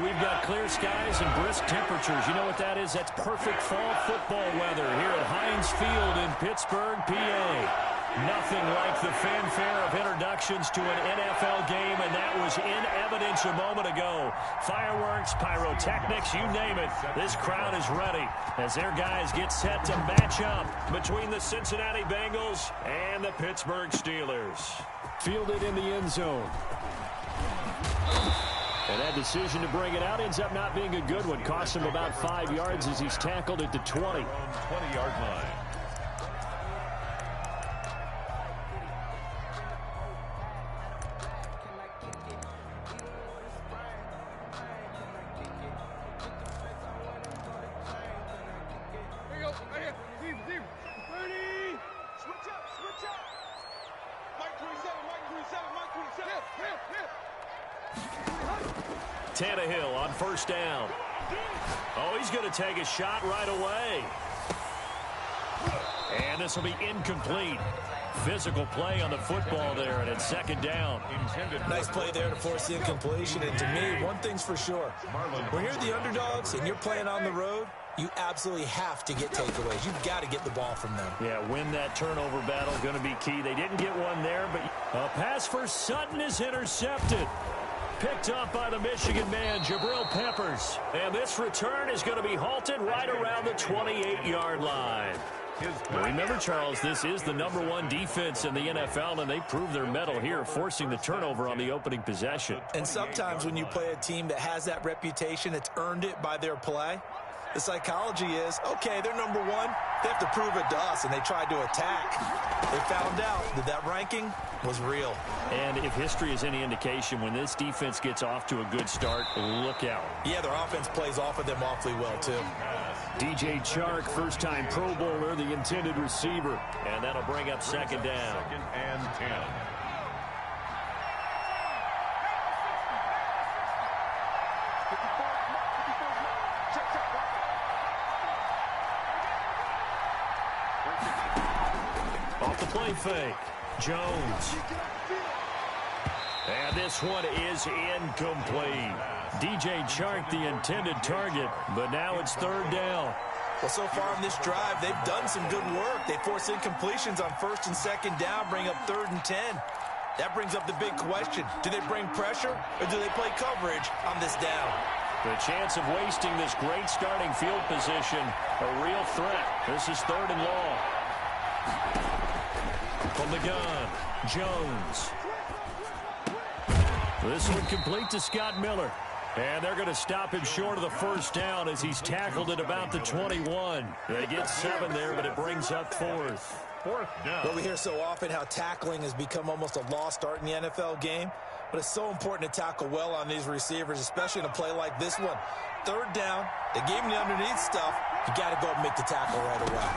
We've got clear skies and brisk temperatures. You know what that is? That's perfect fall football weather here at Heinz Field in Pittsburgh, PA. Nothing like the fanfare of introductions to an NFL game, and that was in evidence a moment ago. Fireworks, pyrotechnics, you name it. This crowd is ready as their guys get set to match up between the Cincinnati Bengals and the Pittsburgh Steelers. Fielded in the end zone. And that decision to bring it out ends up not being a good one. Costs him about 5 yards as he's tackled at the 20. 20-yard line. Tannehill on first down. Oh, he's going to take a shot right away. And this will be incomplete. Physical play on the football there, and it's second down. Nice play there to force the incompletion. And to me, one thing's for sure. When you're the underdogs and you're playing on the road, you absolutely have to get takeaways. You've got to get the ball from them. Yeah, win that turnover battle, going to be key. They didn't get one there, but a pass for Sutton is intercepted. Picked up by the Michigan man, Jabril Peppers. And this return is going to be halted right around the 28-yard line. Remember, Charles, this is the #1 defense in the NFL, and they proved their mettle here, forcing the turnover on the opening possession. And sometimes when you play a team that has that reputation, it's earned it by their play. The psychology is, okay, they're #1. They have to prove it to us, and they tried to attack. They found out that that ranking was real. And if history is any indication, when this defense gets off to a good start, look out. Yeah, their offense plays off of them awfully well, too. DJ Chark, first-time Pro Bowler, the intended receiver. And that'll bring up second down. 2nd and 10. Off the play fake. Jones. And this one is incomplete. DJ Chark, the intended target, but now it's third down. Well, so far in this drive, they've done some good work. They force incompletions on 1st and 2nd down, bring up 3rd and 10. That brings up the big question. Do they bring pressure, or do they play coverage on this down? The chance of wasting this great starting field position, a real threat. This is 3rd and long. From the gun, Jones. This one complete to Scott Miller. And they're going to stop him short of the first down as he's tackled at about the 21. They get 7 there, but it brings up 4th. 4th down. Well, we hear so often how tackling has become almost a lost art in the NFL game. But it's so important to tackle well on these receivers, especially in a play like this one. 3rd down, they gave him the underneath stuff. You got to go and make the tackle right away.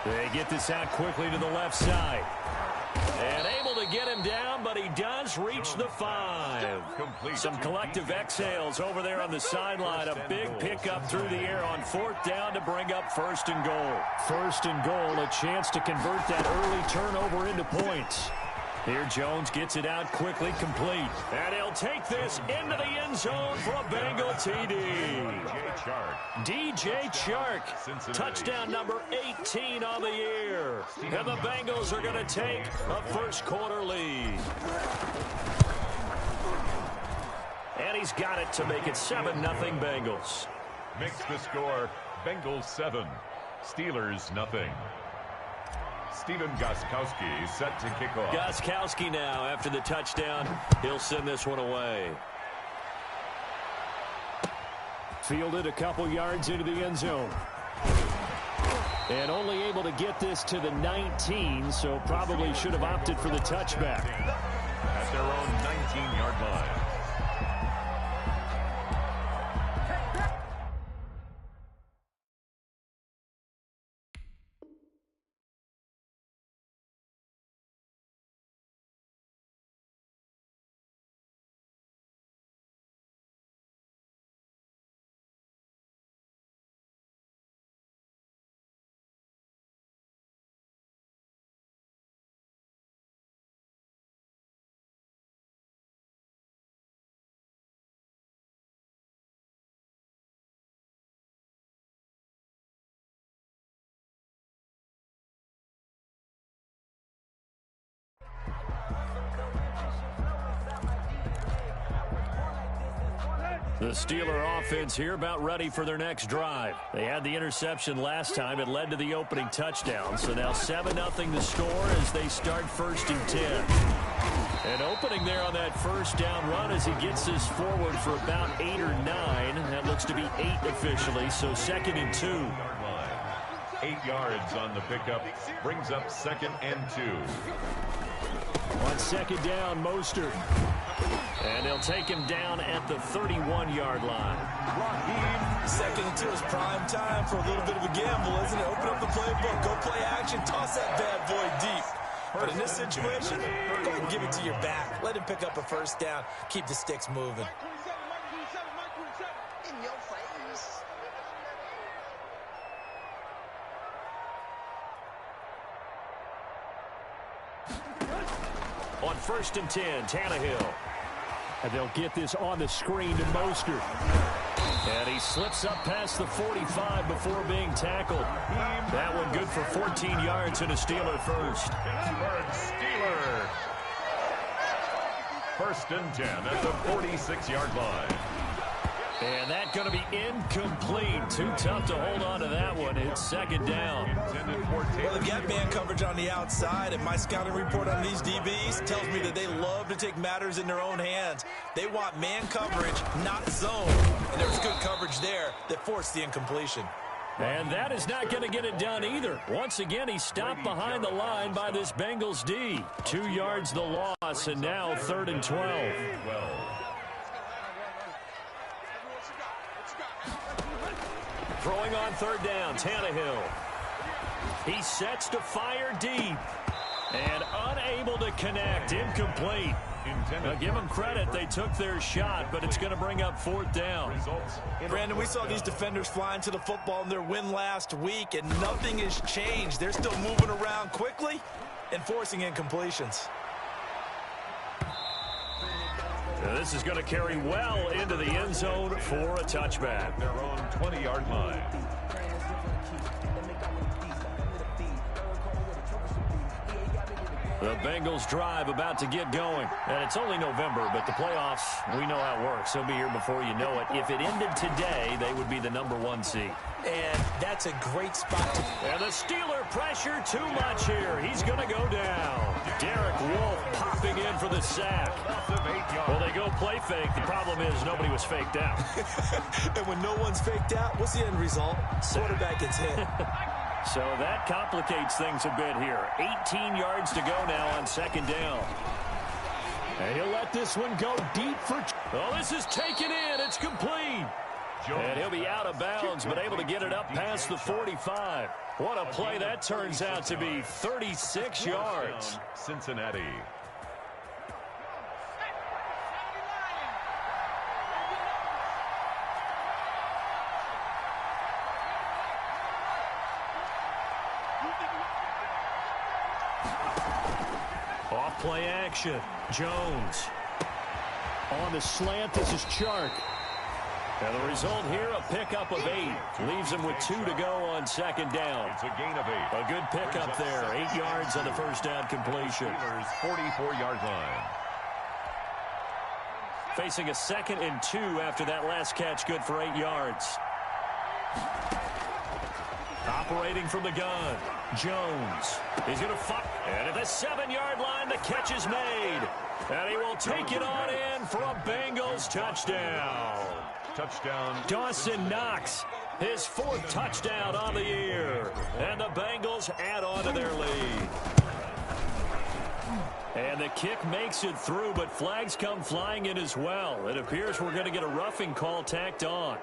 They get this out quickly to the left side. And able to get him down, but he does reach the 5. Some collective exhales over there on the sideline. A big pickup through the air on 4th down to bring up 1st and goal. 1st and goal, a chance to convert that early turnover into points. Here Jones gets it out quickly, complete. And he'll take this into the end zone for a Bengal TD. DJ Chark, touchdown number 18 on the year. And the Bengals are going to take a first-quarter lead. And he's got it to make it 7-0 Bengals. Makes the score Bengals 7, Steelers nothing. Steven Gostkowski set to kick off. Gostkowski now after the touchdown. He'll send this one away. Fielded a couple yards into the end zone. And only able to get this to the 19, so probably should have opted for the touchback. At their own 19-yard line. The Steeler offense here about ready for their next drive. They had the interception last time. It led to the opening touchdown. So now 7-0 the score as they start 1st and 10. And opening there on that first down run as he gets this forward for about 8 or 9. That looks to be 8 officially, so 2nd and 2. 8 yards on the pickup. Brings up 2nd and 2. On 2nd down, Mostert. And they'll take him down at the 31-yard line. 2nd and 2 is prime time for a little bit of a gamble, isn't it? Open up the playbook, go play action, toss that bad boy deep. But in this situation, go ahead and give it to your back. Let him pick up a 1st down. Keep the sticks moving. On 1st and 10, Tannehill. And they'll get this on the screen to Mostert. And he slips up past the 45 before being tackled. That one good for 14 yards and a Steeler first. Pittsburgh Steeler. 1st and 10 at the 46-yard line. And that going to be incomplete. Too tough to hold on to that one. It's 2nd down. Well, they've got man coverage on the outside, and my scouting report on these DBs tells me that they love to take matters in their own hands. They want man coverage, not zone. And there was good coverage there that forced the incompletion. And that is not going to get it done either. Once again, he stopped behind the line by this Bengals D. 2 yards the loss, and now 3rd and 12. Throwing on 3rd down, Tannehill. He sets to fire deep. And unable to connect, incomplete. Now give them credit, they took their shot, but it's going to bring up 4th down. Brandon, we saw these defenders flying to the football in their win last week, and nothing has changed. They're still moving around quickly and forcing incompletions. Now this is going to carry well into the end zone for a touchback. Their own 20-yard line. The Bengals drive about to get going. And it's only November, but the playoffs, we know how it works. They'll be here before you know it. If it ended today, they would be the #1 seed. And that's a great spot to... And the Steeler pressure too much here. He's going to go down. Derek Wolfe popping in for the sack. Well, they go play fake. The problem is nobody was faked out. And when no one's faked out, what's the end result? Quarterback gets hit. So that complicates things a bit here. 18 yards to go now on 2nd down. And he'll let this one go deep for... Oh, this is taken in. It's complete. And he'll be out of bounds, but able to get it up past the 45. What a play that turns out to be. 36 yards. Cincinnati. Off play action. Jones. On the slant, this is Chark. And the result here, a pickup of 8. Leaves him with 2 to go on 2nd down. It's a gain of 8. A good pickup there. 8 yards on the 1st down completion. Steelers 44-yard line. Facing a 2nd and 2 after that last catch, good for 8 yards. Operating from the gun, Jones. He's going to fight. And at the 7-yard line, the catch is made. And he will take it on in for a Bengals touchdown. Touchdown. Dawson Knox, his 4th touchdown on the year. And the Bengals add on to their lead. And the kick makes it through, but flags come flying in as well. It appears we're going to get a roughing call tacked on.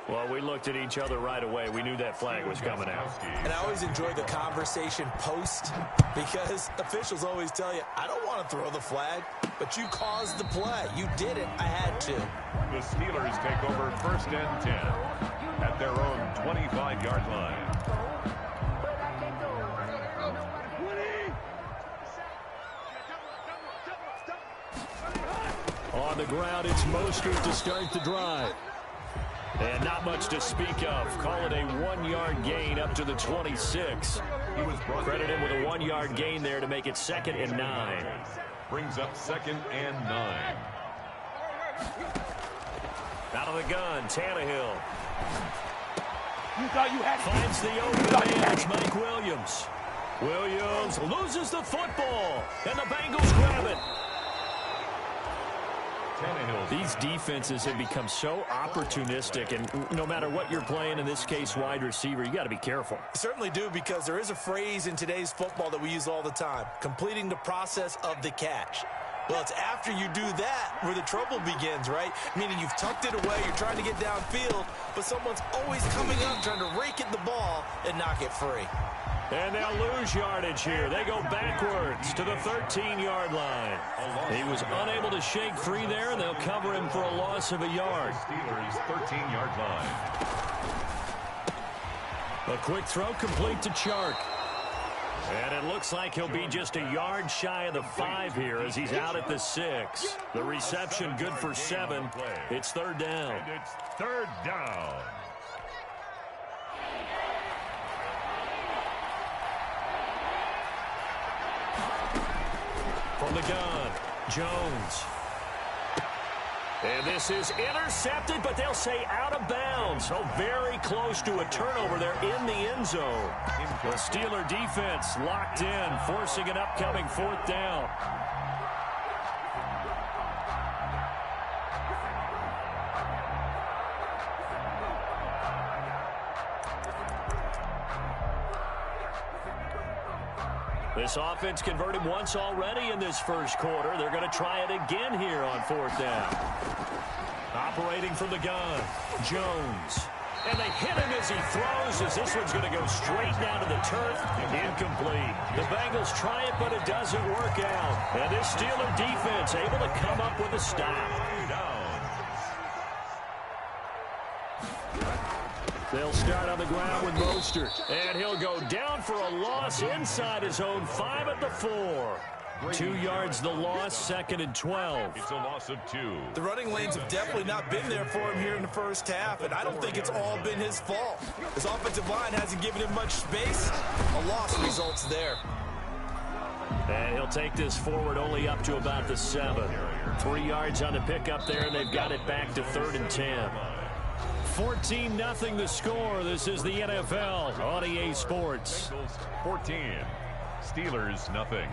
Well, we looked at each other right away. We knew that flag was coming out. And I always enjoy the conversation post because officials always tell you, I don't want to throw the flag, but you caused the play. You did it. I had to. The Steelers take over 1st and 10 at their own 25-yard line. On the ground, it's Mostert to start the drive. And not much to speak of. Call it a 1-yard gain up to the 26. He was Credit him with a 1-yard gain there to make it 2nd and 9. Brings up 2nd and 9. Out of the gun, Tannehill. You thought you had it. Finds the open man. It's Mike Williams. Williams loses the football, and the Bengals grab it. These defenses have become so opportunistic, and no matter what you're playing, in this case wide receiver, you got to be careful. You certainly do, because there is a phrase in today's football that we use all the time: completing the process of the catch. Well, it's after you do that where the trouble begins, right? Meaning you've tucked it away, you're trying to get downfield, but someone's always coming up trying to rake at the ball and knock it free. And they'll lose yardage here. They go backwards to the 13-yard line. He was unable to shake free there, and they'll cover him for a loss of a yard. Steelers 13-yard line. A quick throw complete to Chark. And it looks like he'll be just a yard shy of the 5 here as he's out at the 6. The reception good for 7. It's third down. And it's third down. From the gun, Jones. And this is intercepted, but they'll say out of bounds. So very close to a turnover there in the end zone. The Steeler defense locked in, forcing an upcoming fourth down. This offense converted once already in this first quarter. They're going to try it again here on fourth down. Operating from the gun, Jones. And they hit him as he throws, as this one's going to go straight down to the turf. Incomplete. The Bengals try it, but it doesn't work out. And this Steeler defense able to come up with a stop. They'll start on the ground with Mostert. And he'll go down for a loss inside his own 5 at the 4. 2 yards the loss, 2nd and 12. It's a loss of 2. The running lanes have definitely not been there for him here in the first half, and I don't think it's all been his fault. His offensive line hasn't given him much space. A loss results there. And he'll take this forward only up to about the 7. 3 yards on the pickup there, and they've got it back to 3rd and 10. 14-0 the score. This is the NFL on EA Sports. Bengals 14. Steelers nothing.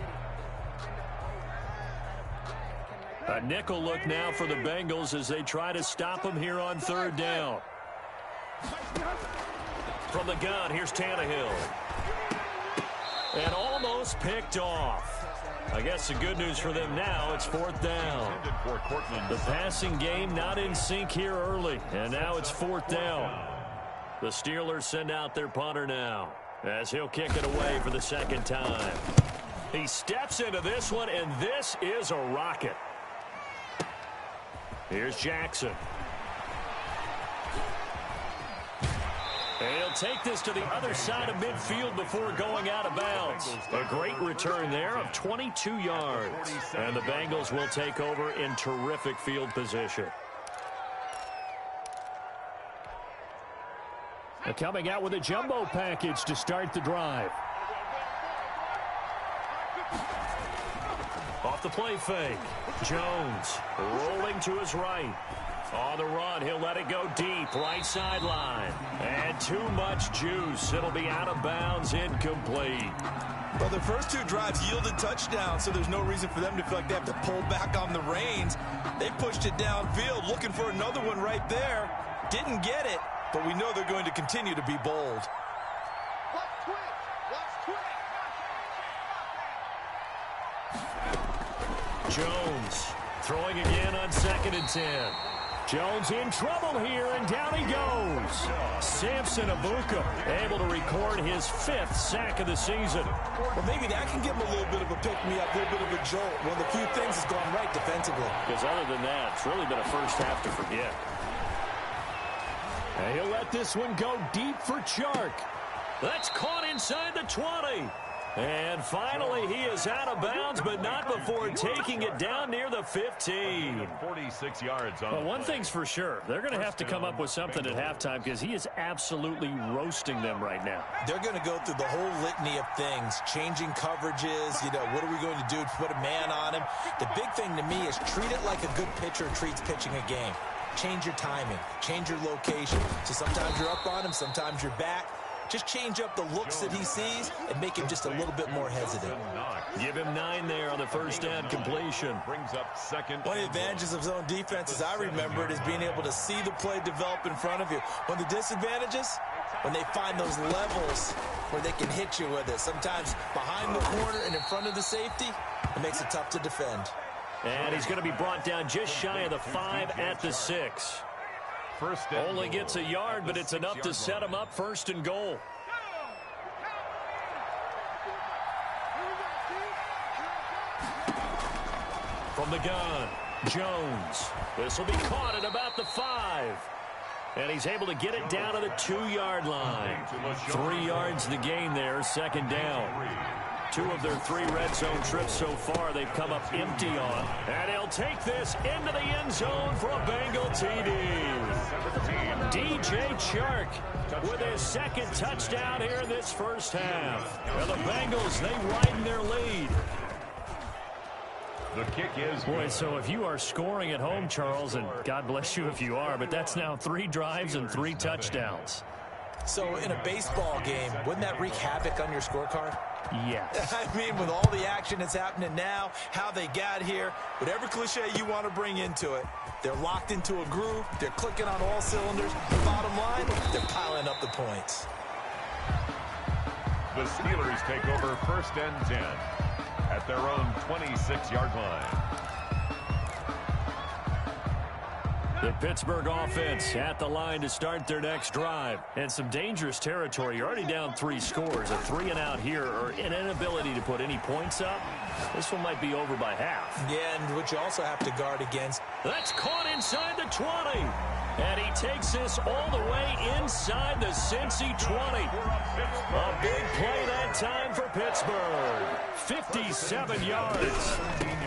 A nickel look now for the Bengals as they try to stop him here on third down. From the gun, here's Tannehill. And almost picked off. I guess the good news for them now, it's fourth down. The passing game not in sync here early, and now it's fourth down. The Steelers send out their punter now as he'll kick it away for the second time. He steps into this one, and this is a rocket. Here's Jackson. And he'll take this to the other side of midfield before going out of bounds. A great return there of 22 yards. And the Bengals will take over in terrific field position. And coming out with a jumbo package to start the drive. Off the play fake. Jones rolling to his right. On the run, he'll let it go deep, right sideline. And too much juice. It'll be out of bounds, incomplete. Well, the first 2 drives yielded touchdowns, so there's no reason for them to feel like they have to pull back on the reins. They pushed it downfield, looking for another one right there. Didn't get it, but we know they're going to continue to be bold. Jones throwing again on 2nd and 10. Jones in trouble here, and down he goes. Samson Abuka able to record his 5th sack of the season. Well, maybe that can give him a little bit of a pick-me-up, a little bit of a jolt. One of the few things that's gone right defensively. Because other than that, it's really been a first half to forget. And he'll let this one go deep for Chark. That's caught inside the 20. And finally, he is out of bounds, but not before taking it down near the 15. 46 yards on. Well, one thing's for sure. They're going to have to come up with something at halftime because he is absolutely roasting them right now. They're going to go through the whole litany of things, changing coverages, what are we going to do to put a man on him? The big thing to me is treat it like a good pitcher treats pitching a game. change your timing, change your location. So sometimes you're up on him, sometimes you're back. Just change up the looks that he sees and make him just a little bit more hesitant. Give him 9 there on the first down completion. Brings up second. One of the advantages of zone defense, as I remember it, is being able to see the play develop in front of you. One of the disadvantages, when they find those levels where they can hit you with it. Sometimes behind the corner and in front of the safety, it makes it tough to defend. And he's going to be brought down just shy of the 5 at the 6. Only gets a yard, but it's enough to set him up 1st and goal. From the gun, Jones. This will be caught at about the 5. And he's able to get it down to the 2-yard line. 3 yards the gain there, 2nd down. 2 of their 3 red zone trips so far they've come up empty on. And he'll take this into the end zone for a Bengal TD. DJ Chark with his 2nd touchdown here in this first half. And the Bengals, they widen their lead. The kick is boy, so if you are scoring at home, Charles, and God bless you if you are, but that's now 3 drives and 3 touchdowns. So in a baseball game, wouldn't that wreak havoc on your scorecard? Yes. I mean, with all the action that's happening now, how they got here, whatever cliche you want to bring into it, they're locked into a groove, they're clicking on all cylinders. Bottom line, they're piling up the points. The Steelers take over 1st and 10 at their own 26-yard line. The Pittsburgh offense at the line to start their next drive. And some dangerous territory. You're already down 3 scores. A 3-and-out here, or an inability to put any points up. This one might be over by half. Yeah, and what you also have to guard against. That's caught inside the 20. And he takes this all the way inside the Cincy 20. A big play that time for Pittsburgh. 57 yards.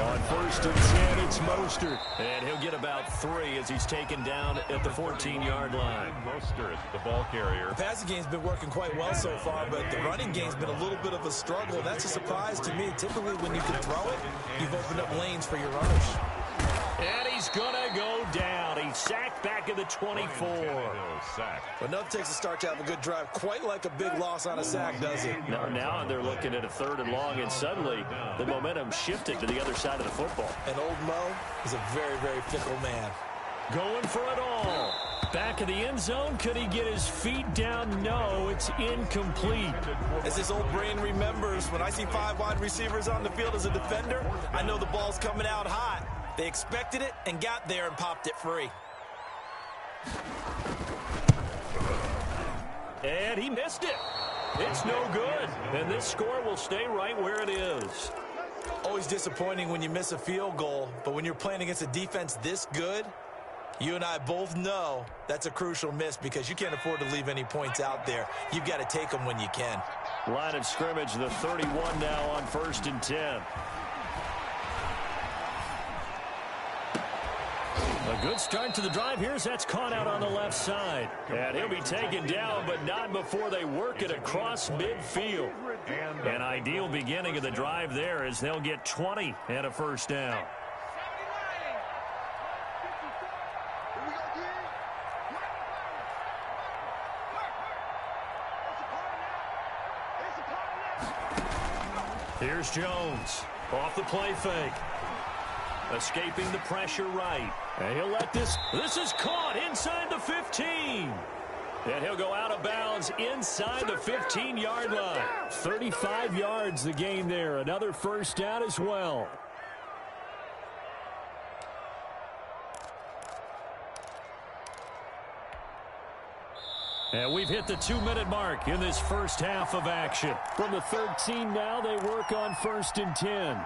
On 1st and 10, it's Mostert. And he'll get about 3 as he's taken down at the 14-yard line. Mostert, the ball carrier. The passing game's been working quite well so far, but the running game's been a little bit of a struggle. That's a surprise to me. Typically, when you can throw it, you've opened up lanes for your runners. And he's going to go down. He's sacked back at the 24. But enough takes a start to have a good drive. Quite like a big loss on a sack, does it? Now they're looking at a 3rd and long, and suddenly the momentum shifted to the other side of the football. And old Mo is a very, very fickle man. Going for it all. Back of the end zone. Could he get his feet down? No, it's incomplete. As his old brain remembers, when I see 5 wide receivers on the field as a defender, I know the ball's coming out hot. They expected it and got there and popped it free. And he missed it. It's no good. And this score will stay right where it is. Always disappointing when you miss a field goal, but when you're playing against a defense this good, you and I both know that's a crucial miss because you can't afford to leave any points out there. You've got to take them when you can. Line of scrimmage, the 31 now on 1st and 10. A good start to the drive here as that's caught out on the left side. And he'll be taken down, but not before they work it across midfield. An ideal beginning of the drive there as they'll get 20 and a 1st down. Here's Jones off the play fake. Escaping the pressure right. And he'll let this is caught inside the 15. And he'll go out of bounds inside the 15-yard line. 35 yards the gain there. Another 1st down as well. And we've hit the 2-minute mark in this first half of action. From the 13 now, they work on 1st and 10.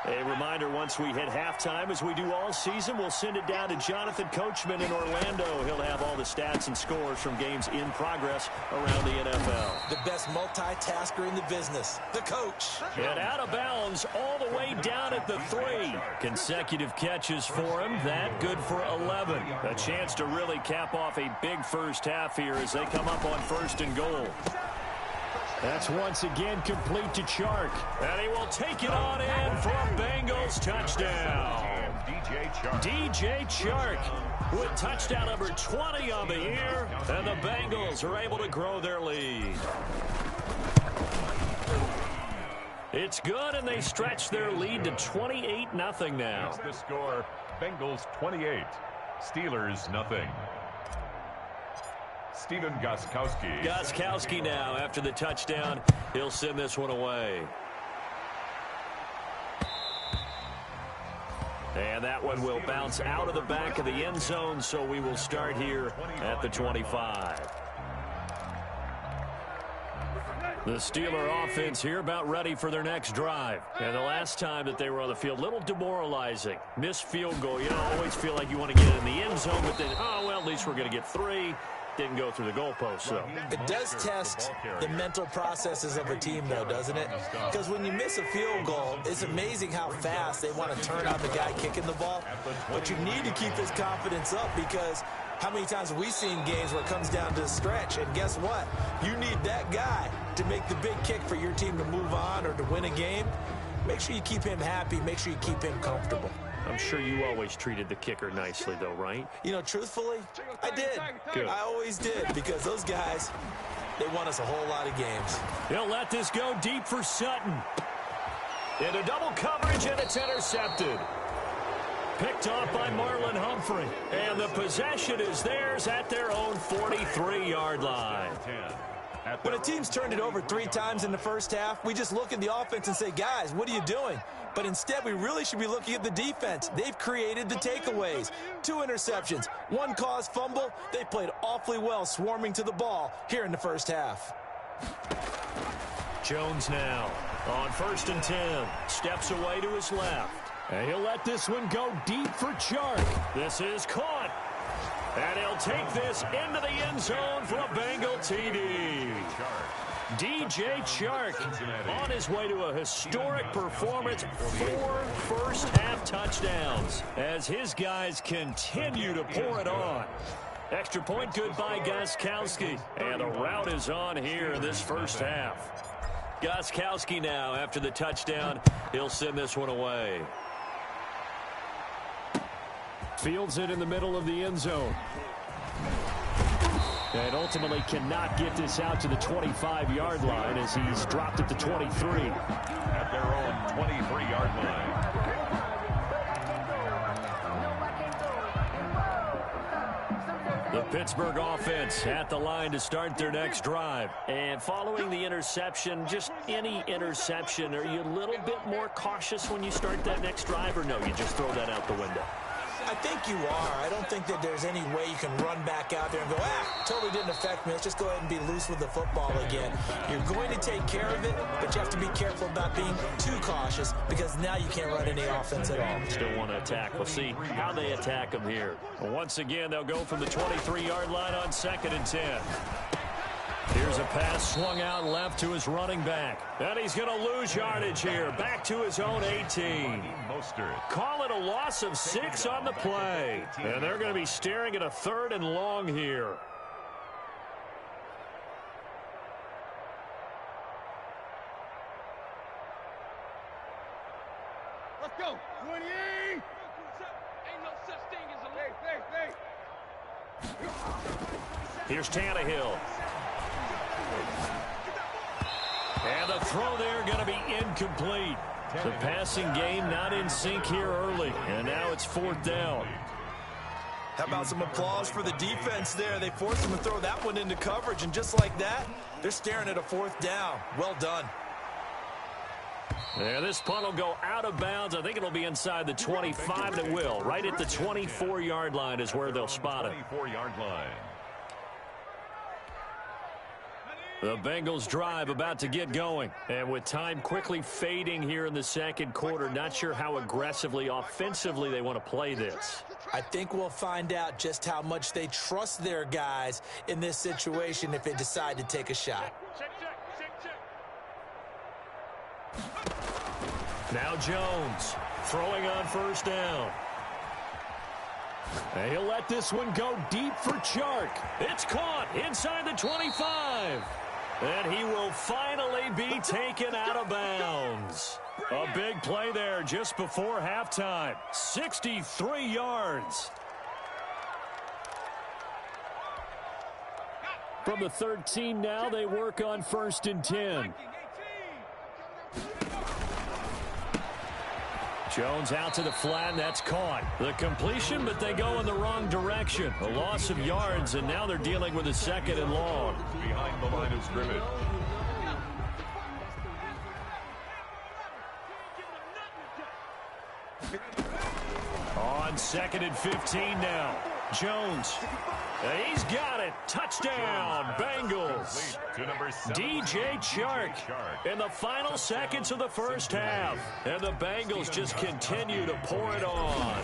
A reminder, once we hit halftime, as we do all season, we'll send it down to Jonathan Coachman in Orlando. He'll have all the stats and scores from games in progress around the NFL. The best multitasker in the business, the coach. And out of bounds all the way down at the 3. Consecutive catches for him. That good for 11. A chance to really cap off a big first half here as they come up on 1st and goal. That's once again complete to Chark. And he will take it on in for a Bengals touchdown. DJ Chark with touchdown number 20 on the year. And the Bengals are able to grow their lead. It's good, and they stretch their lead to 28-0 now. Here's the score, Bengals 28, Steelers 0. Stephen Gostkowski. Gostkowski now after the touchdown. He'll send this one away. And that one will bounce out of the back of the end zone, so we will start here at the 25. The Steeler offense here about ready for their next drive. And the last time that they were on the field, a little demoralizing. Missed field goal. You don't always feel like you want to get in the end zone, but then, oh, well, at least we're going to get 3. Didn't go through the goalpost, so. It does test the mental processes of a team, though, doesn't it? Because when you miss a field goal, it's amazing how fast they want to turn on the guy kicking the ball. But you need to keep his confidence up, because how many times have we seen games where it comes down to the stretch? And guess what? You need that guy to make the big kick for your team to move on or to win a game. Make sure you keep him happy. Make sure you keep him comfortable. I'm sure you always treated the kicker nicely, though, right? You know, truthfully, I did. Good. I always did, because those guys, they won us a whole lot of games. He'll let this go deep for Sutton. Into double coverage, and it's intercepted. Picked off by Marlon Humphrey. And the possession is theirs at their own 43-yard line. When a team's turned it over 3 times in the first half, we just look at the offense and say, guys, what are you doing? But instead, we really should be looking at the defense. They've created the takeaways. 2 interceptions, 1 caused fumble. They played awfully well swarming to the ball here in the first half. Jones now on 1st and 10. Steps away to his left. And he'll let this one go deep for Chark. This is caught. And he'll take this into the end zone for a Bengal TD. DJ Chark on his way to a historic performance. 4 first-half touchdowns as his guys continue to pour it on. Extra point good by Gostkowski. And the route is on here in this first half. Gostkowski now after the touchdown. He'll send this one away. Fields it in the middle of the end zone. And ultimately cannot get this out to the 25-yard line as he's dropped it to 23. At their own 23-yard line. The Pittsburgh offense at the line to start their next drive. And following the interception, just any interception, are you a little bit more cautious when you start that next drive, or no, you just throw that out the window? I think you are. I don't think that there's any way you can run back out there and go, totally didn't affect me. Let's just go ahead and be loose with the football again. You're going to take care of it, but you have to be careful about being too cautious, because now you can't run any offense at all. Still want to attack. We'll see how they attack them here. Once again, they'll go from the 23-yard line on 2nd and 10. Here's a pass swung out left to his running back. And he's going to lose yardage here. Back to his own 18. Call it a loss of 6 on the play. And they're going to be staring at a 3rd and long here. Let's go. 20. Ain't no such thing as a Here's Tannehill. And the throw there going to be incomplete. The passing game not in sync here early. And now it's 4th down. How about some applause for the defense there? They forced him to throw that one into coverage, and just like that, they're staring at a 4th down. Well done. And this punt will go out of bounds. I think it'll be inside the 25, and it will. Right at the 24-yard line is where they'll spot it. 24-yard line. The Bengals drive about to get going. And with time quickly fading here in the second quarter, not sure how aggressively, offensively they want to play this. I think we'll find out just how much they trust their guys in this situation if they decide to take a shot. Now Jones throwing on 1st down. And he'll let this one go deep for Chark. It's caught inside the 25. And he will finally be taken out of bounds. A big play there just before halftime. 63 yards. From the 13 now, they work on 1st and 10. Jones out to the flat, and that's caught. The completion, but they go in the wrong direction. A loss of yards, and now they're dealing with a 2nd and long. Behind the line of scrimmage. On 2nd and 15 now. Jones. He's got it. Touchdown, Bengals. DJ Chark in the final seconds of the first half. And the Bengals just continue to pour it on.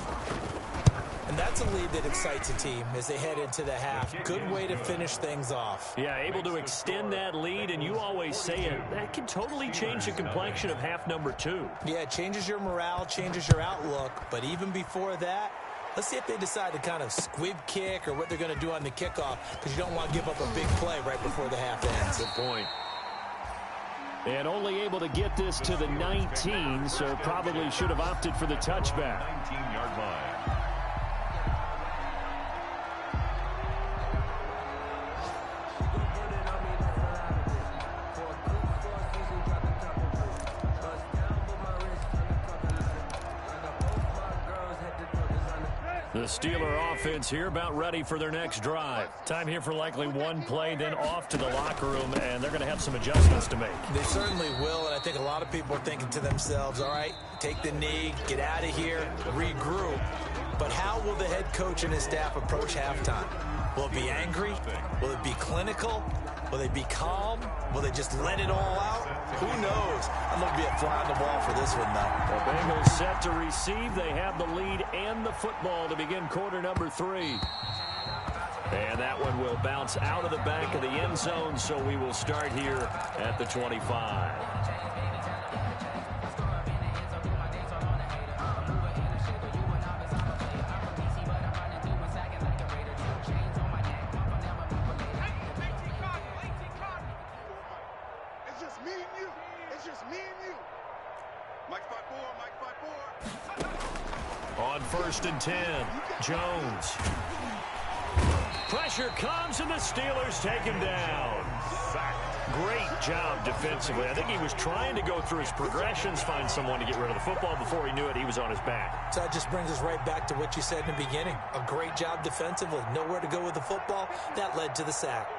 And that's a lead that excites a team as they head into the half. Good way to finish things off. Yeah, able to extend that lead, and you always say it, that can totally change the complexion of half number 2. Yeah, it changes your morale, changes your outlook. But even before that, let's see if they decide to kind of squib kick or what they're going to do on the kickoff, because you don't want to give up a big play right before the half ends. Good point. And only able to get this to the 19, so probably should have opted for the touchback. 19-yard line. The Steeler offense here about ready for their next drive. Time here for likely one play, then off to the locker room, and they're going to have some adjustments to make. They certainly will, and I think a lot of people are thinking to themselves, all right, take the knee, get out of here, regroup. But how will the head coach and his staff approach halftime? Will it be angry? Will it be clinical? Will they be calm? Will they just let it all out? Who knows? I'm going to be a fly on the wall for this one, though. The Bengals set to receive. They have the lead and the football to begin quarter number 3. And that one will bounce out of the back of the end zone, so we will start here at the 25. On 1st and 10, Jones. Pressure comes, and the Steelers take him down. Great job defensively. I think he was trying to go through his progressions, find someone to get rid of the football. Before he knew it, he was on his back. So that just brings us right back to what you said in the beginning. A great job defensively. Nowhere to go with the football. That led to the sack.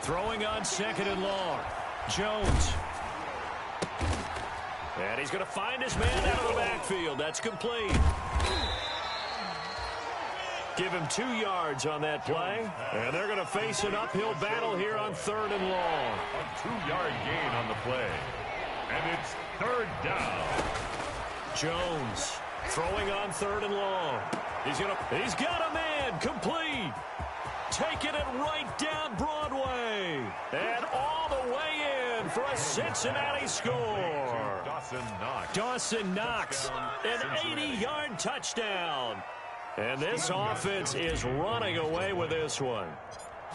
Throwing on 2nd and long. Jones. And he's going to find his man out of the backfield. That's complete. Give him 2 yards on that play. And they're going to face an uphill battle here on 3rd and long. A 2-yard gain on the play. And it's 3rd down. Jones throwing on 3rd and long. He's got a man. Complete. Taking it right down Broadway. And all the way in for a Cincinnati score. Dawson Knox, an 80-yard touchdown. And this offense is running away with this one.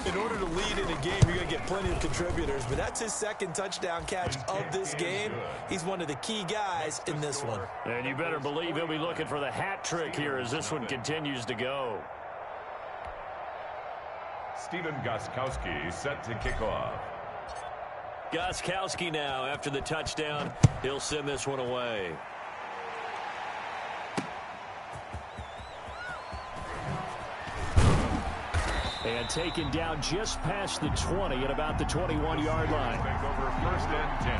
In order to lead in a game, you're going to get plenty of contributors, but that's his 2nd touchdown catch of this game. He's one of the key guys in this one. And you better believe he'll be looking for the hat trick here as this one continues to go. Stephen Gostkowski set to kick off. Gostkowski now, after the touchdown, he'll send this one away. And taken down just past the 20 at about the 21-yard line. Take over 1st and 10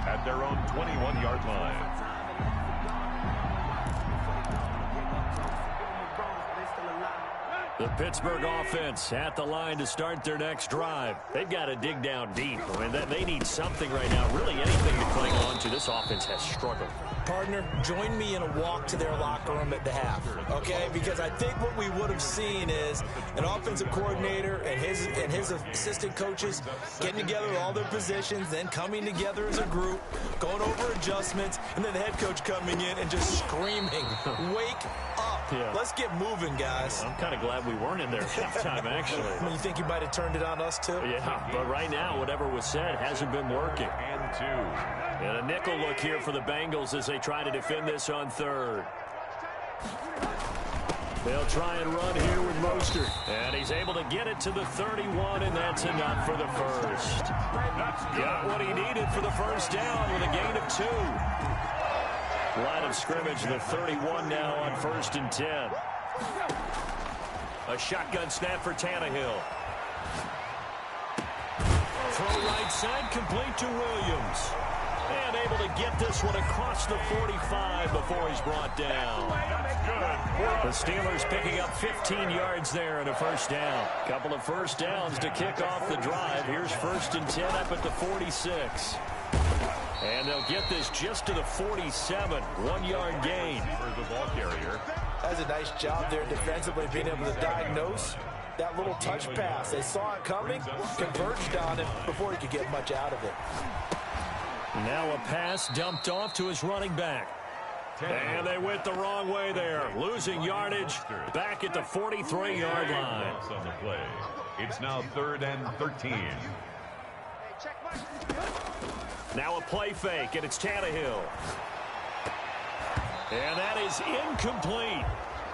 at their own 21-yard line. The Pittsburgh offense at the line to start their next drive. They've got to dig down deep. I mean, they need something right now, really anything to cling on to. This offense has struggled. Partner, join me in a walk to their locker room at the half, okay? Because I think what we would have seen is an offensive coordinator and his assistant coaches getting together with all their positions, then coming together as a group, going over adjustments, and then the head coach coming in and just screaming, wake up. Yeah. Let's get moving, guys. I'm kind of glad we weren't in there at halftime, actually. I mean, you think you might have turned it on us, too? Yeah, but right now, whatever was said hasn't been working. And 2. And a nickel look here for the Bengals as they try to defend this on third. They'll try and run here with Mostert. And he's able to get it to the 31, and that's enough for the first. Got what he needed for the first down with a gain of 2. Line of scrimmage, the 31 now on 1st and 10. A shotgun snap for Tannehill. Throw right side, complete to Williams. And able to get this one across the 45 before he's brought down. The Steelers picking up 15 yards there and a first down. Couple of first downs to kick off the drive. Here's 1st and 10 up at the 46. And they'll get this just to the 47. 1-yard gain. For the ball carrier. That's a nice job there defensively, being able to diagnose that little touch pass. They saw it coming, converged on it before he could get much out of it. Now a pass dumped off to his running back. And they went the wrong way there. Losing yardage back at the 43-yard line. On the play. It's now 3rd and 13. Now a play fake, and it's Tannehill. And that is incomplete.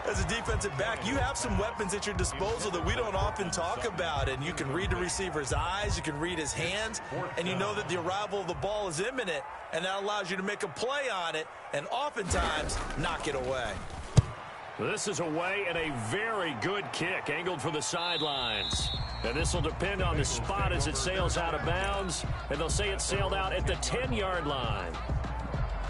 As a defensive back, you have some weapons at your disposal that we don't often talk about. And you can read the receiver's eyes, you can read his hands, and you know that the arrival of the ball is imminent, and that allows you to make a play on it and oftentimes knock it away. This is away and a very good kick, angled for the sidelines. And this will depend on the spot as it sails out of bounds, and they'll say it sailed out at the 10-yard line.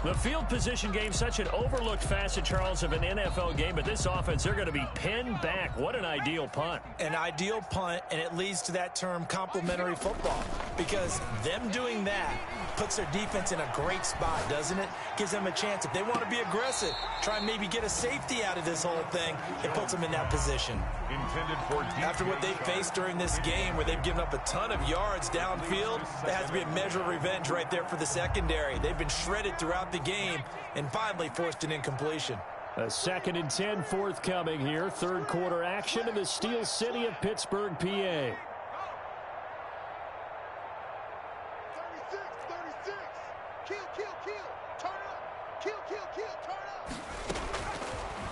The field position game, such an overlooked facet, Charles, of an NFL game, but this offense, they're going to be pinned back. What an ideal punt. An ideal punt, and it leads to that term complementary football, because them doing that puts their defense in a great spot, doesn't it? Gives them a chance. If they want to be aggressive, try and maybe get a safety out of this whole thing, it puts them in that position. Intended for After what they've faced during this game where they've given up a ton of yards downfield, there has to be a measure of revenge right there for the secondary. They've been shredded throughout the game and finally forced an incompletion. A 2nd and 10 forthcoming here. 3rd quarter action in the Steel City of Pittsburgh, PA. 36. Kill. Turn up. Kill. Turn up.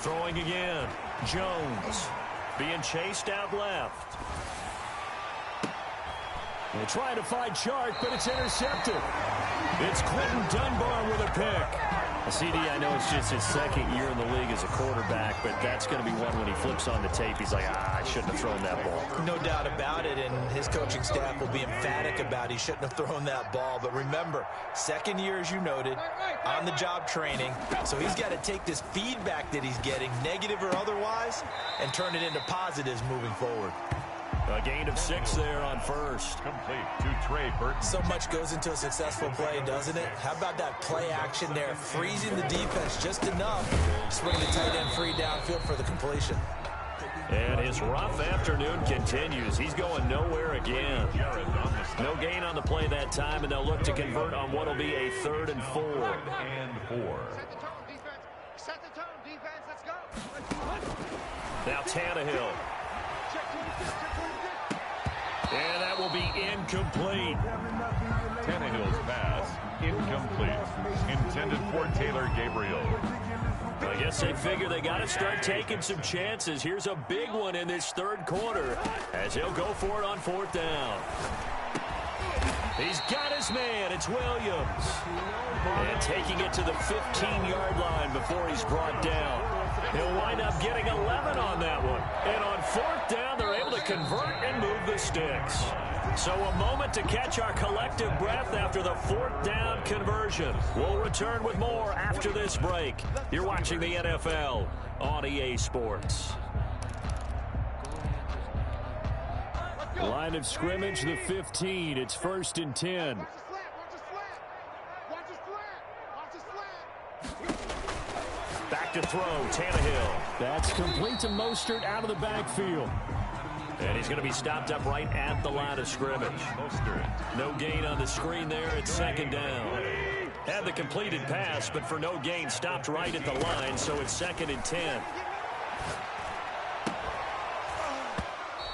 Throwing again. Jones being chased out left. They're trying to find Chark, but it's intercepted. It's Quentin Dunbar with a pick. CD, I know it's just his 2nd year in the league as a quarterback, but that's going to be one when he flips on the tape. He's like, I shouldn't have thrown that ball. No doubt about it, and his coaching staff will be emphatic about he shouldn't have thrown that ball. But remember, 2nd year, as you noted, on-the-job training. So he's got to take this feedback that he's getting, negative or otherwise, and turn it into positives moving forward. A gain of 6 there on 1st. Complete to Trey Burton. So much goes into a successful play, doesn't it? How about that play action there, freezing the defense just enough to swing the tight end free downfield for the completion. And his rough afternoon continues. He's going nowhere again. No gain on the play that time, and they'll look to convert on what will be a 3rd and 4. And 4. Set the tone, defense. Let's go. Now Tannehill. And that will be incomplete. Tannehill's pass, incomplete. Intended for Taylor Gabriel. I guess they figure they got to start taking some chances. Here's a big one in this 3rd quarter as he'll go for it on 4th down. He's got his man. It's Williams. And taking it to the 15-yard line before he's brought down. He'll wind up getting 11 on that one. And on 4th down, they're able to convert and move the sticks. So a moment to catch our collective breath after the 4th down conversion. We'll return with more after this break. You're watching the NFL on EA Sports. Line of scrimmage, the 15. It's 1st and 10. Watch the slant. Back to throw, Tannehill. That's complete to Mostert out of the backfield. And he's going to be stopped up right at the line of scrimmage. Mostert. No gain on the screen there. It's 2nd down. Had the completed pass, but for no gain, stopped right at the line, so it's 2nd and 10.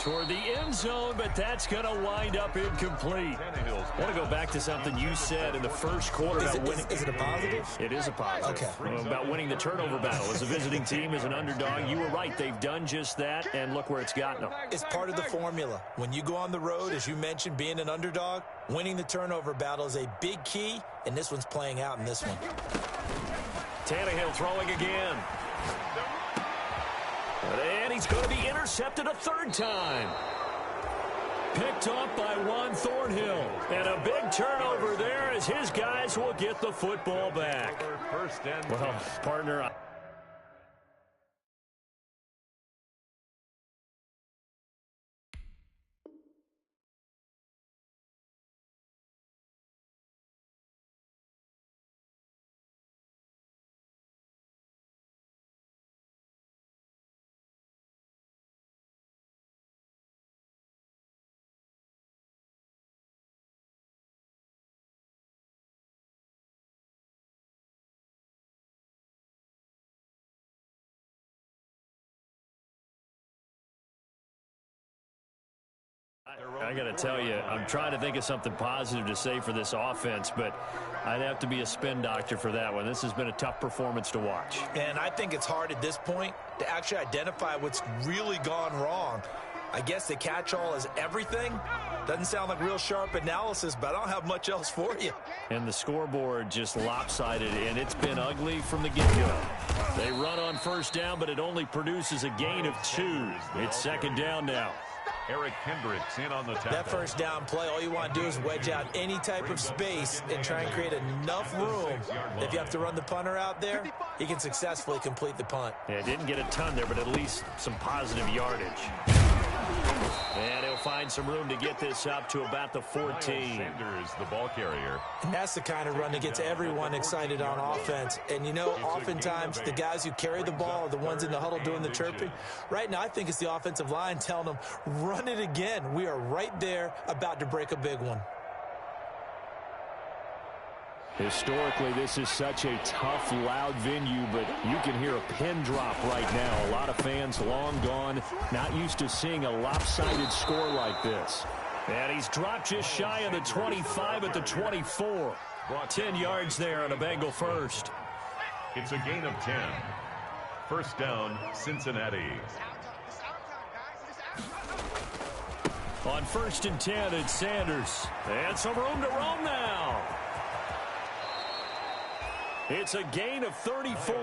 Toward the end zone, but that's going to wind up incomplete. I want to go back to something you said in the first quarter about winning. Is it a positive? It is a positive. Okay. About winning the turnover battle. As a visiting team, as an underdog, you were right. They've done just that, and look where it's gotten them. It's part of the formula. When you go on the road, as you mentioned, being an underdog, winning the turnover battle is a big key, and this one's playing out in this one. Tannehill throwing again. And he's going to be intercepted a third time. Picked up by Juan Thornhill. And a big turnover there as his guys will get the football back. Well, partner... I got to tell you, I'm trying to think of something positive to say for this offense, but I'd have to be a spin doctor for that one. This has been a tough performance to watch. And I think it's hard at this point to actually identify what's really gone wrong. I guess the catch-all is everything. Doesn't sound like real sharp analysis, but I don't have much else for you. And the scoreboard just lopsided, and it's been ugly from the get-go. They run on first down, but it only produces a gain of 2. It's second down now. Eric Hendricks in on the tackle. That first down play, all you want to do is wedge out any type of space and try and create enough room. If you have to run the punter out there, he can successfully complete the punt. Yeah, didn't get a ton there, but at least some positive yardage. And he'll find some room to get this up to about the 14. Sanders, the ball carrier. And that's the kind of run that gets everyone excited on offense. And, you know, oftentimes the guys who carry the ball are the ones in the huddle doing the chirping. Right now, I think it's the offensive line telling them, run it again. We are right there about to break a big one. Historically, this is such a tough, loud venue, but you can hear a pin drop right now. A lot of fans long gone, not used to seeing a lopsided score like this. And he's dropped just shy of the 25 at the 24. 10 yards there on a Bengal first. It's a gain of 10. First down, Cincinnati. On 1st and 10, it's Sanders. And some room to roam now. It's a gain of 34.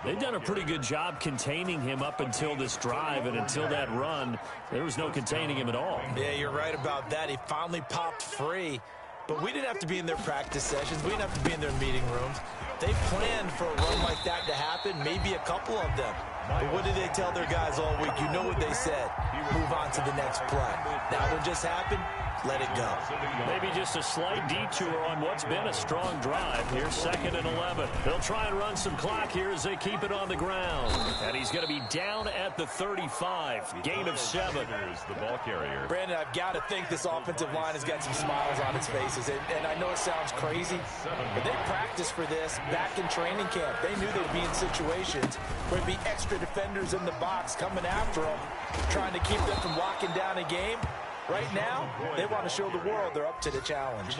They've done a pretty good job containing him up until this drive, and until that run, there was no containing him at all. Yeah, you're right about that. He finally popped free. But we didn't have to be in their practice sessions. We didn't have to be in their meeting rooms. They planned for a run like that to happen, maybe a couple of them. But what did they tell their guys all week? You know what they said. Move on to the next play. That one just happened. Let it go. Maybe just a slight detour on what's been a strong drive. Here's 2nd and 11. They'll try and run some clock here as they keep it on the ground. And he's going to be down at the 35. Gain of 7. The ball carrier. Brandon, I've got to think this offensive line has got some smiles on its faces. And I know it sounds crazy, but they practiced for this back in training camp. They knew they'd be in situations where there'd be extra defenders in the box coming after them, trying to keep them from locking down a game. Right now, they want to show the world they're up to the challenge.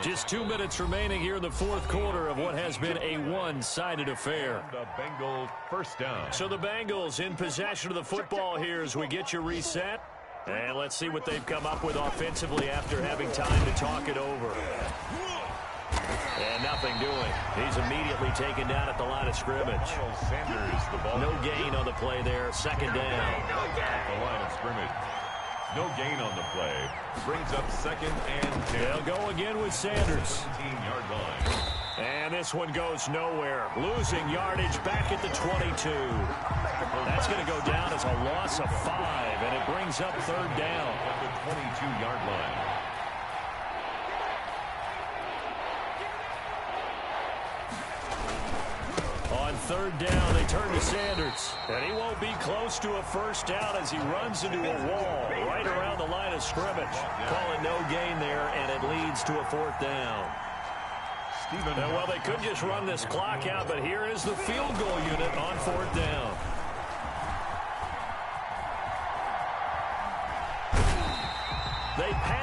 Just 2 minutes remaining here in the fourth quarter of what has been a one-sided affair. The Bengal first down. So the Bengals in possession of the football here as we get you reset. And let's see what they've come up with offensively after having time to talk it over. And nothing doing. He's immediately taken down at the line of scrimmage. Sanders, the ball. No gain on the play there. Second down. At the line of scrimmage. No gain on the play. Brings up 2nd and 10. They'll go again with Sanders. 15-yard line. And this one goes nowhere. Losing yardage back at the 22. That's going to go down as a loss of 5, and it brings up 3rd down. At the 22-yard line. On 3rd down, they turn to Sanders. And he won't be close to a first down as he runs into a wall right around the line of scrimmage. Call it no gain there, and it leads to a 4th down. Well, they could just run this clock out, but here is the field goal unit on 4th down.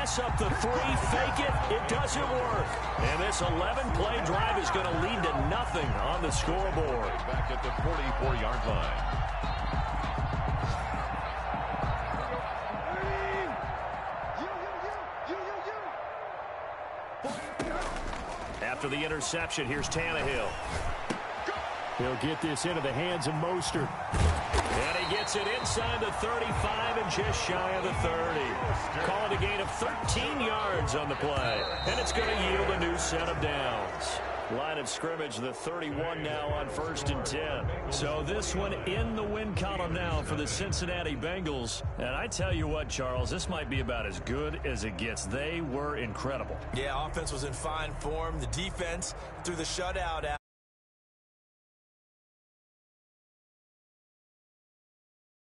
pass up the three, fake it, it doesn't work. And this 11-play drive is going to lead to nothing on the scoreboard. Back at the 44-yard line. After the interception, here's Tannehill. He'll get this into the hands of Mostert. And he gets it inside the 35 and just shy of the 30. Call it a gain of 13 yards on the play. And it's going to yield a new set of downs. Line of scrimmage, the 31 now on 1st and 10. So this one in the win column now for the Cincinnati Bengals. And I tell you what, Charles, this might be about as good as it gets. They were incredible. Yeah, offense was in fine form. The defense threw the shutout out.